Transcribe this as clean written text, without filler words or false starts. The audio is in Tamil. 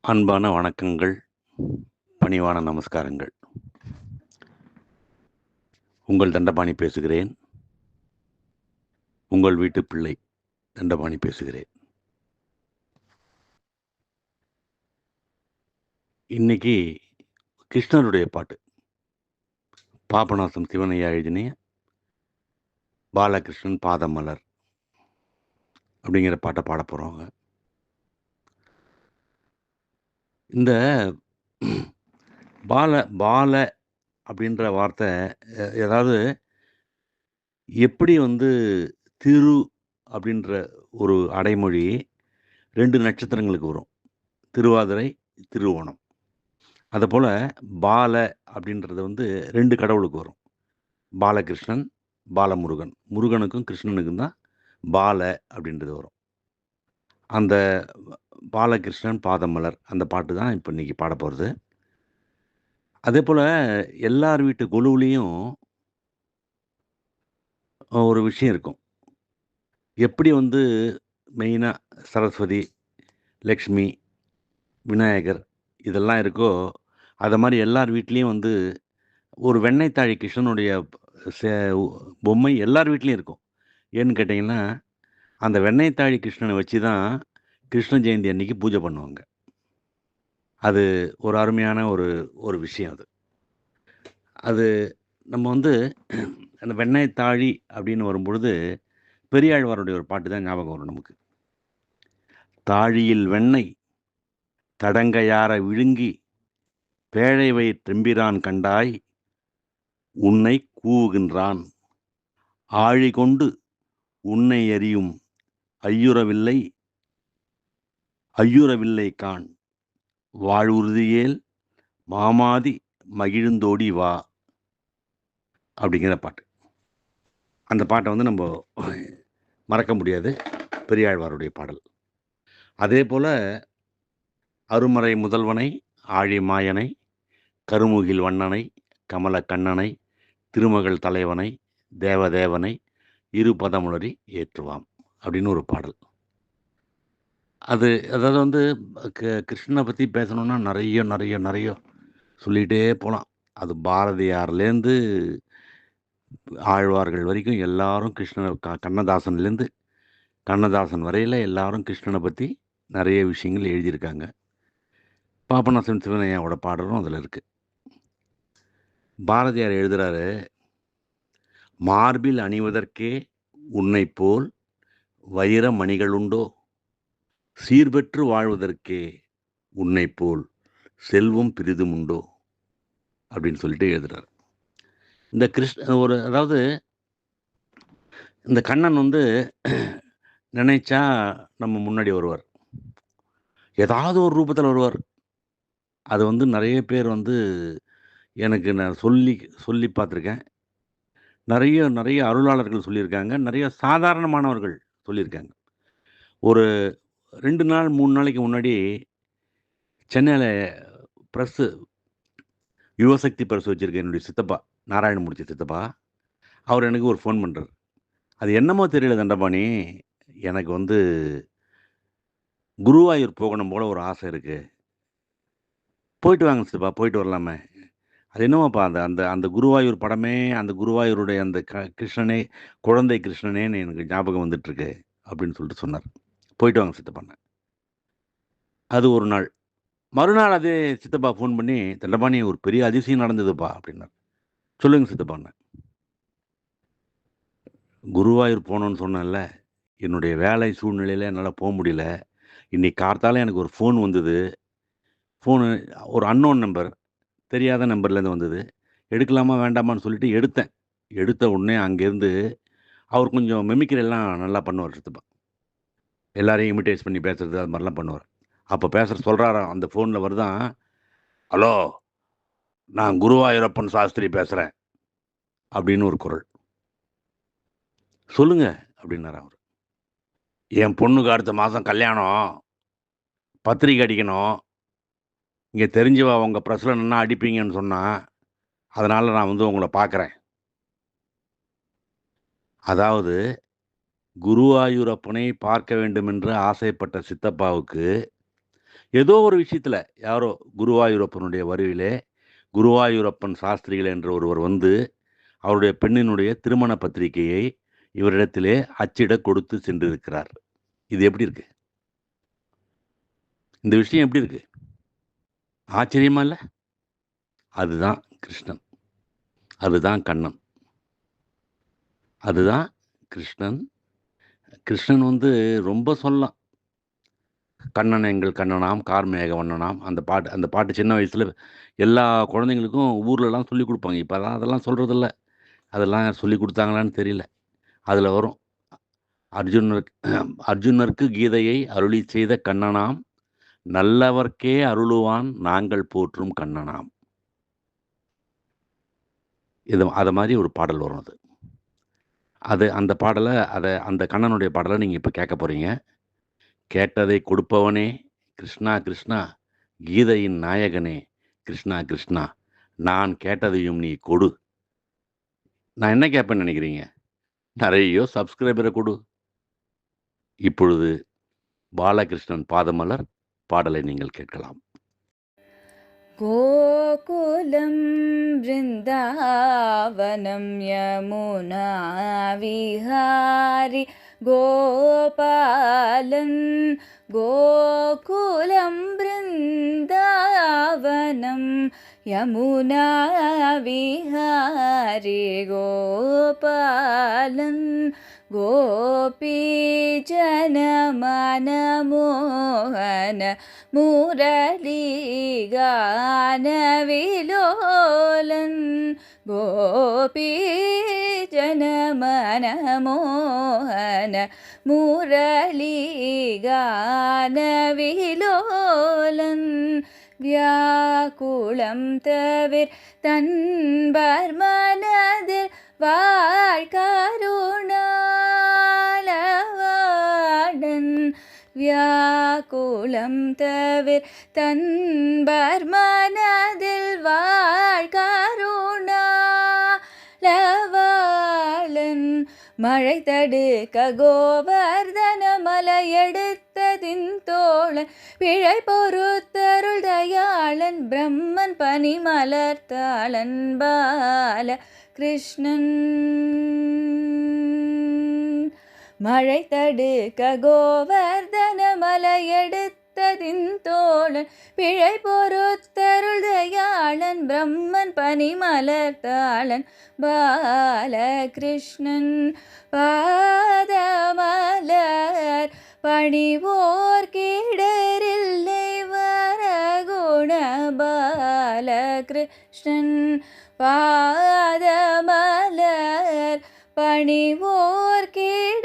அன்பான வணக்கங்கள், பணிவான நமஸ்காரங்கள். உங்கள் தண்டபாணி பேசுகிறேன். உங்கள் வீட்டு பிள்ளை தண்டபாணி பேசுகிறேன். இன்னைக்கு கிருஷ்ணருடைய பாட்டு. பாபநாசம் சிவனையா எழுதின பாலகிருஷ்ணன் பாதமலர் அப்படிங்கிற பாட்டை பாடப் போறோங்க. இந்த பால அப்படின்ற வார்த்தை அதாவது எப்படி திரு அப்படின்ற ஒரு அடைமொழி 2 நட்சத்திரங்களுக்கு வரும். திருவாதிரை, திருவோணம். அதுபோல பால அப்படின்றது 2 கடவுளுக்கு வரும். பாலகிருஷ்ணன், பாலமுருகன். முருகனுக்கும் கிருஷ்ணனுக்கும் தான் பால அப்படின்றது வரும். அந்த பாலகிருஷ்ணன் பாதமலர் அந்த பாட்டு தான் இப்ப இன்னைக்கு பாடப் போறது. அதேபோல எல்லார் வீட்டு கொலுவுலயும் ஒரு விஷயம் இருக்கும். எப்படி மெயினா சரஸ்வதி, லக்ஷ்மி, விநாயகர் இதெல்லாம் இருக்கோ, அத மாரி எல்லார் வீட்லயும் ஒரு வெண்ணெய் தாழி கிருஷ்ணனுடைய செ பொம்மை எல்லார் வீட்லயும் இருக்கும். ஏன்னு கேட்டீங்கன்னா, அந்த வெண்ணெய் தாழி கிருஷ்ணன வச்சு தான் கிருஷ்ண ஜெயந்தி அன்னைக்கு பூஜை பண்ணுவாங்க. அது ஒரு அருமையான ஒரு ஒரு விஷயம் அது. அது நம்ம அந்த வெண்ணெய் தாழி அப்படின்னு வரும்பொழுது, பெரியாழ்வாருடைய ஒரு பாட்டு தான் ஞாபகம் வரும் நமக்கு. "தாழியில் வெண்ணெய் தடங்கையார விழுங்கி பேழை வயிற்றெம்பிரான் கண்டாய் உன்னைக் கூவுகின்றான். ஆழிகொண்டு உன்னை அறியும் ஐயுறவில்லை ஐயுறவில்லை காண். வாழ்வுறுதியேல் மாமாதி மகிழுந்தோடி வா" அப்படிங்கிற பாட்டு. அந்த பாட்ட நம்ப மறக்க முடியாது. பெரியாழ்வாருடைய பாடல். அதேபோல "அருமறை முதல்வனை, ஆழி மாயனை, கருமுகில் வண்ணனை, கமலக் கண்ணனை, திருமகள் தலைவனை, தேவதேவனை, இருபதமுளரி ஏற்றுவாம்" அப்படின்னு ஒரு பாடல். அது அதாவது கிருஷ்ணன பத்தி பேசணும்னா நெறைய சொல்லிட்டே போலாம். அது பாரதியார்லேருந்து ஆழ்வார்கள் வரைக்கும் எல்லாரும் கண்ணதாசன்லேருந்து கண்ணதாசன் வரையில எல்லாரும் கிருஷ்ணன பத்தி நெறைய விஷயங்கள் எழுதியிருக்காங்க. பாபநாசம் சிவனையாவோட பாடலும் அதுல இருக்கு. பாரதியார் எழுதுறாரு, "மார்பில் அணிவதற்கே உன்னைப் போல் வைர மணிகளுண்டோ? சீர்பெற்று வாழ்வதற்கே உன்னைப் போல் செல்வம் பிறிதுமுண்டோ?" அப்படின்னு சொல்லிட்டு எழுதுறாரு. இந்த அதாவது இந்த கண்ணன் நினைச்சா நம்ம முன்னாடி வருவார். ஏதாவது ஒரு ரூபத்துல வருவார். அது நெறைய பேர் எனக்கு நான் சொல்லி சொல்லி பார்த்துருக்கேன். நெறைய அருளாளர்கள் சொல்லியிருக்காங்க. நெறைய சாதாரணமானவர்கள் சொல்லியிருக்காங்க. ஒரு 2 நாள், 3 நாளைக்கு முன்னாடி சென்னையில பிரஸ்ஸு யுவசக்தி பிரஸ் வச்சிருக்க என்னுடைய சித்தப்பா, நாராயணமூர்த்தி சித்தப்பா, அவர் எனக்கு ஒரு ஃபோன் பண்றாரு. அது என்னமோ தெரியல தண்டபாணி, எனக்கு குருவாயூர் போகணும் போல ஒரு ஆசை இருக்கு. போயிட்டு வாங்க சித்தப்பா, போயிட்டு வரலாமே. அது என்னமோப்பா அந்த அந்த அந்த குருவாயூர் படமே, அந்த குருவாயூருடைய அந்த கிருஷ்ணனே, குழந்தை கிருஷ்ணனேன்னு எனக்கு ஞாபகம் வந்துட்டுருக்கு அப்படின்னு சொல்லிட்டு சொன்னார். போயிட்டு வாங்க சித்தப்பான்னேன். அது ஒரு நாள். மறுநாள் அதே சித்தப்பா ஃபோன் பண்ணி, "தண்டபாணி ஒரு பெரிய அதிசயம் நடந்ததுப்பா" அப்படின்னாரு. "சொல்லுங்க சித்தப்பான்னேன்." "குருவாயூர் போணும்னு சொன்னேன்ல, என்னுடைய வேலை சூழ்நிலையில என்னால முடியல. இன்னைக்கு கார்த்தால எனக்கு ஒரு ஃபோன் வந்தது. ஃபோனு ஒரு அன்னோன் நம்பர். தெரியாத நம்பர்லேருந்து வந்தது. எடுக்கலாமா வேண்டாமான்னு சொல்லிட்டு எடுத்தேன். எடுத்த உடனே அங்கேருந்து" அவர் கொஞ்சம் மிமிக்ரி எல்லாம் நல்லா பண்ணுவார் சித்தப்பா. எல்லாரையும் இமிடேட் பண்ணி பேசுறது அது மாரிலாம் பண்ணுவார். அப்ப சொல்றாராம் அந்த ஃபோன்ல வருதாம், "ஹலோ, நான் குருவாயூரப்பன் சாஸ்திரி பேசுறேன்" அப்படின்னு ஒரு குரல். "சொல்லுங்க" அப்படின்னாராம் அவரு. "என் பொண்ணுக்கு அடுத்த மாசம் கல்யாணம். பத்திரிக்கை அடிக்கணும். இங்க தெரிஞ்சவ உங்க பிரஸ்ல நின்னா அடிப்பீங்கன்னு சொன்னா. அதனால நான் உங்கள பார்க்குறேன்." அதாவது குருவாயூரப்பனை பார்க்க வேண்டுமென்று ஆசைப்பட்ட சித்தப்பாவுக்கு, ஏதோ ஒரு விஷயத்துல யாரோ குருவாயூரப்பனுடைய வருவிலே குருவாயூரப்பன் சாஸ்திரிகள் என்ற ஒருவர் வந்து அவருடைய பெண்ணினுடைய திருமண பத்திரிகையை இவரிடத்திலே அச்சிட கொடுத்து சென்றிருக்கிறார். இது எப்படி இருக்கு? இந்த விஷயம் எப்படி இருக்கு? ஆச்சரியமா இல்ல? அதுதான் கிருஷ்ணன். அதுதான் கண்ணன். அதுதான் கிருஷ்ணன். கிருஷ்ணன் வந்து ரொம்ப சொல்லலாம். கண்ணன் எங்கள் கண்ணனாம் கார்மேக வண்ணனாம் அந்த பாட்டு சின்ன வயசுல எல்லா குழந்தைங்களுக்கும் ஊர்லலாம் சொல்லிக் குடுப்பாங்க. இப்பலாம் அதெல்லாம் சொல்றதில்ல. அதெல்லாம் சொல்லிக் குடுத்தாங்களான்னு தெரியல. அதுல வரும். அர்ஜுனருக்கு அர்ஜுனருக்கு கீதையை அருளிச் செய்த கண்ணனாம் நல்லவர்க்கே அருளுவான் நாங்கள் போற்றும் கண்ணனாம். அத மாரி ஒரு பாடல் வரும் அது. அந்த பாடல அந்த கண்ணனுடைய பாடல நீங்க இப்ப கேட்கப் போறீங்க. கேட்டதை கொடுப்பவனே கிருஷ்ணா கிருஷ்ணா கீதையின் நாயகனே கிருஷ்ணா கிருஷ்ணா நான் கேட்டதையும் நீ கொடு. நான் என்ன கேட்பேன்னு நினைக்கிறீங்க? நெறைய சப்ஸ்கிரைபர குடு. இப்பொழுது பாலகிருஷ்ணன் பாதமலர் பாடலை நீங்கள் கேட்கலாம். गोकुलं वृन्दावनं यमुना विहारि गोपालन् गोकुलं वृन्दावनं यमुना विहारि गोपालन् गोपीजनमनमोहन मुरलीगानविलोलन् गोपीजनमनमोहन मुरलीगानविलोलन् व्याकुलं तविर् तन्बर् मनदिर् வாழ்கருணாலவாடன் வியாக்குலம் தவிர் தன்பர் மனதில் வாழ்கருணாலவாளன் மழை தடுக்க கோவர்தன மலையெடுத்ததின் தோழன் பிழை பொறுத்தருள் தயாளன் பிரம்மன் பனி மலர்த்தாளன் பால கிருஷ்ணன் மழை தடுக்க கோவர்தன மலையெடுத்ததின் தோழன் பிழை பொறுத்தருள் தயாளன் பிரம்மன் பனி மலர்த்தாளன் பாலகிருஷ்ணன் பாதமலர் பணிவோர் கிடரில்லை வரகுண பாலகிருஷ்ணன் பாதமலர் பணிவோர் கிட